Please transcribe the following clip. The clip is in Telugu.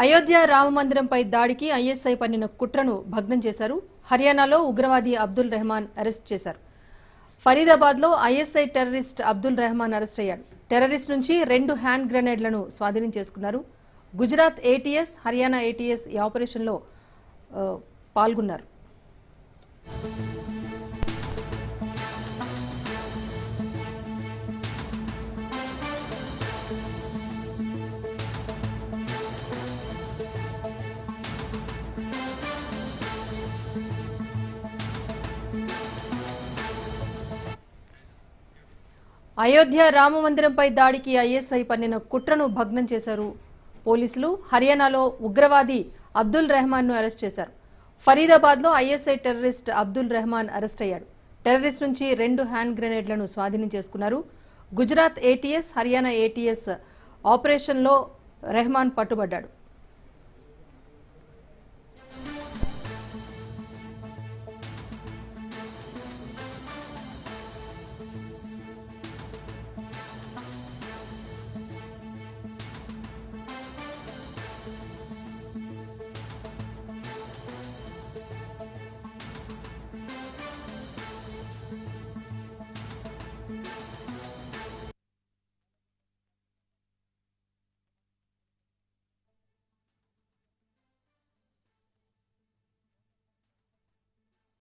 అయోధ్య రామమందిరంపై దాడికి ఐఎస్ఐ పన్నిన కుట్రను భగ్నం చేశారు. హర్యానాలో ఉగ్రవాది అబ్దుల్ రెహమాన్ అరెస్ట్ చేశారు. ఫరీదాబాద్లో ISI terrorist Abdul Rehman arrest అయ్యాడు. టెర్రరిస్ట్ నుంచి 2 హ్యాండ్ గ్రెనేడ్లను స్వాధీనం చేసుకున్నారు. గుజరాత్ ఏటీఎస్, హర్యానా ఏటీఎస్ ఈ ఆపరేషన్లో పాల్గొన్నారు. అయోధ్య రామమందిరంపై దాడికి ఐఎస్ఐ పన్నిన కుట్రను భగ్నం చేశారు పోలీసులు. హర్యానాలో ఉగ్రవాది అబ్దుల్ రెహమాన్ను అరెస్ట్ చేశారు. ఫరీదాబాద్లో ISI terrorist Abdul Rehman arrest అయ్యాడు. టెర్రరిస్ట్ నుంచి 2 హ్యాండ్ గ్రెనేడ్లను స్వాధీనం చేసుకున్నారు. గుజరాత్ ఏటీఎస్, హర్యానా ఏటీఎస్ ఆపరేషన్లో రెహమాన్ పట్టుబడ్డాడు.